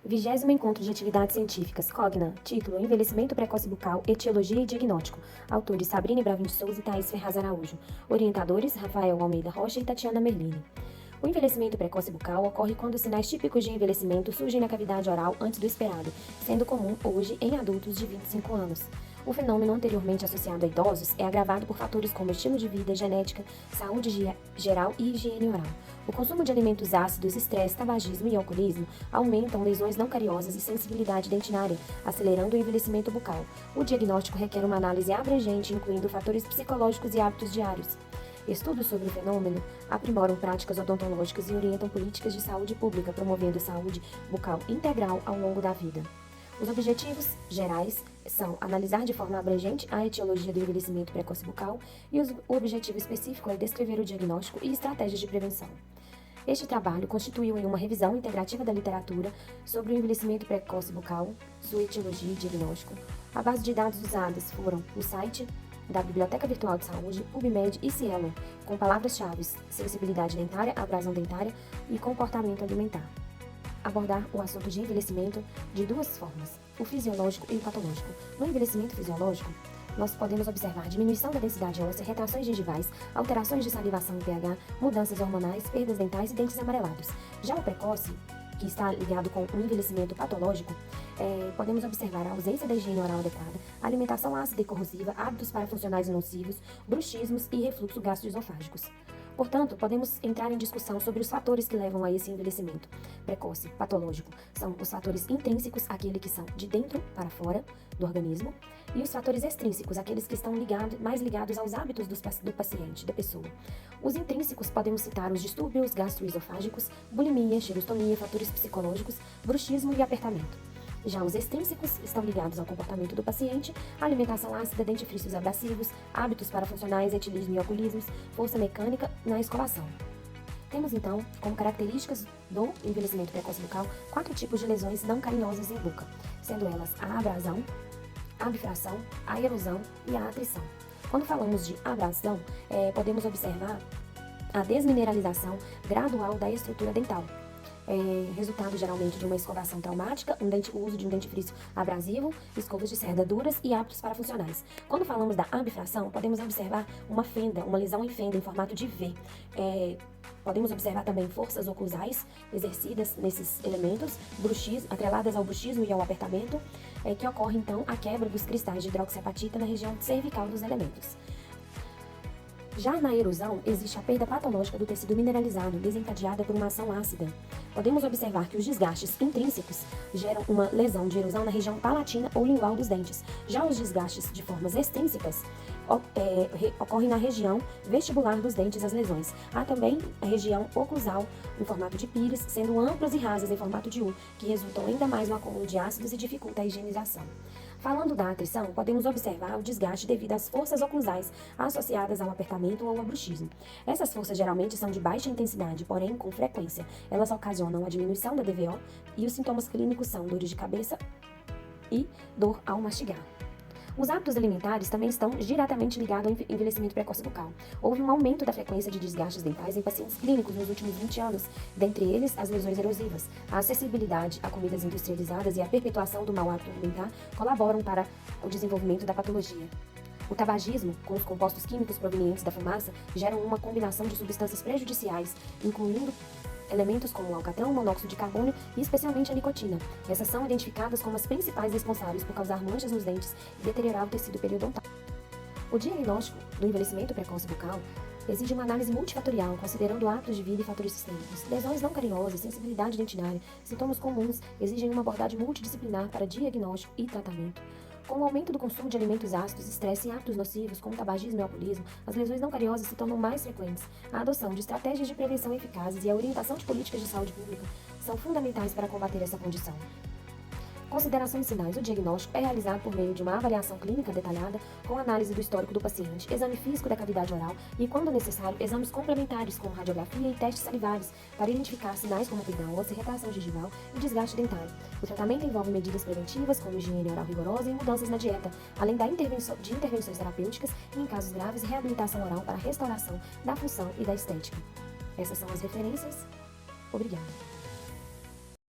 20º Encontro de Atividades Científicas, Cogna, título Envelhecimento Precoce Bucal, Etiologia e Diagnóstico. Autores Sabrina Bravin de Souza e Thaís Ferraz Araújo. Orientadores Rafael Almeida Rocha e Tatiana Merlini. O envelhecimento precoce bucal ocorre quando sinais típicos de envelhecimento surgem na cavidade oral antes do esperado, sendo comum hoje em adultos de 25 anos. O fenômeno anteriormente associado a idosos é agravado por fatores como estilo de vida, genética, saúde geral e higiene oral. O consumo de alimentos ácidos, estresse, tabagismo e alcoolismo aumentam lesões não cariosas e sensibilidade dentinária, acelerando o envelhecimento bucal. O diagnóstico requer uma análise abrangente, incluindo fatores psicológicos e hábitos diários. Estudos sobre o fenômeno aprimoram práticas odontológicas e orientam políticas de saúde pública, promovendo saúde bucal integral ao longo da vida. Os objetivos gerais são analisar de forma abrangente a etiologia do envelhecimento precoce bucal e o objetivo específico é descrever o diagnóstico e estratégias de prevenção. Este trabalho constituiu em uma revisão integrativa da literatura sobre o envelhecimento precoce bucal, sua etiologia e diagnóstico. A base de dados usadas foram o site da Biblioteca Virtual de Saúde, PubMed e Cielo, com palavras-chave sensibilidade dentária, abrasão dentária e comportamento alimentar. Abordar o assunto de envelhecimento de duas formas, o fisiológico e o patológico. No envelhecimento fisiológico, nós podemos observar diminuição da densidade óssea, retrações gengivais, alterações de salivação e pH, mudanças hormonais, perdas dentais e dentes amarelados. Já o precoce, que está ligado com o envelhecimento patológico, podemos observar a ausência da higiene oral adequada, alimentação ácida e corrosiva, hábitos parafuncionais nocivos, bruxismos e refluxo gastroesofágicos. Portanto, podemos entrar em discussão sobre os fatores que levam a esse envelhecimento precoce, patológico. São os fatores intrínsecos, aqueles que são de dentro para fora do organismo, e os fatores extrínsecos, aqueles que estão mais ligados aos hábitos do paciente, da pessoa. Os intrínsecos podemos citar os distúrbios gastroesofágicos, bulimia, xerostomia, fatores psicológicos, bruxismo e apertamento. Já os extrínsecos estão ligados ao comportamento do paciente, alimentação ácida, dentifrícios abrasivos, hábitos parafuncionais, etilismo e alcoolismos, força mecânica na escovação. Temos então, como características do envelhecimento precoce bucal, 4 tipos de lesões não carinhosas em boca, sendo elas a abrasão, a bifração, a erosão e a atrição. Quando falamos de abrasão, podemos observar a desmineralização gradual da estrutura dental, resultado geralmente de uma escovação traumática, o uso de um dentifrício abrasivo, escovas de cerda duras e hábitos parafuncionais. Quando falamos da abifração, podemos observar uma fenda, uma lesão em fenda em formato de V. Podemos observar também forças oclusais exercidas nesses elementos, atreladas ao bruxismo e ao apertamento, que ocorre então a quebra dos cristais de hidroxiapatita na região cervical dos elementos. Já na erosão, existe a perda patológica do tecido mineralizado, desencadeada por uma ação ácida. Podemos observar que os desgastes intrínsecos geram uma lesão de erosão na região palatina ou lingual dos dentes. Já os desgastes de formas extrínsecas ocorrem na região vestibular dos dentes, as lesões. Há também a região oclusal, em formato de píris, sendo amplas e rasas em formato de U, que resultam ainda mais no acúmulo de ácidos e dificulta a higienização. Falando da atrição, podemos observar o desgaste devido às forças oclusais associadas ao apertamento ou ao bruxismo. Essas forças geralmente são de baixa intensidade, porém com frequência. Elas ocasionam a diminuição da DVO e os sintomas clínicos são dores de cabeça e dor ao mastigar. Os hábitos alimentares também estão diretamente ligados ao envelhecimento precoce bucal. Houve um aumento da frequência de desgastes dentais em pacientes clínicos nos últimos 20 anos, dentre eles as lesões erosivas. A acessibilidade a comidas industrializadas e a perpetuação do mau hábito alimentar colaboram para o desenvolvimento da patologia. O tabagismo, com os compostos químicos provenientes da fumaça, geram uma combinação de substâncias prejudiciais, incluindo elementos como o alcatrão, monóxido de carbono e especialmente a nicotina. Essas são identificadas como as principais responsáveis por causar manchas nos dentes e deteriorar o tecido periodontal. O diagnóstico do envelhecimento precoce bucal exige uma análise multifatorial, considerando hábitos de vida e fatores sistêmicos. Lesões não cariosas, sensibilidade dentinária, sintomas comuns exigem uma abordagem multidisciplinar para diagnóstico e tratamento. Com o aumento do consumo de alimentos ácidos, estresse e hábitos nocivos, como tabagismo e alcoolismo, as lesões não cariosas se tornam mais frequentes. A adoção de estratégias de prevenção eficazes e a orientação de políticas de saúde pública são fundamentais para combater essa condição. Consideração de sinais. O diagnóstico é realizado por meio de uma avaliação clínica detalhada, com análise do histórico do paciente, exame físico da cavidade oral e, quando necessário, exames complementares como radiografia e testes salivares para identificar sinais como perda óssea, retração gengival e desgaste dentário. O tratamento envolve medidas preventivas como higiene oral rigorosa e mudanças na dieta, além de intervenções terapêuticas e, em casos graves, reabilitação oral para restauração da função e da estética. Essas são as referências. Obrigada.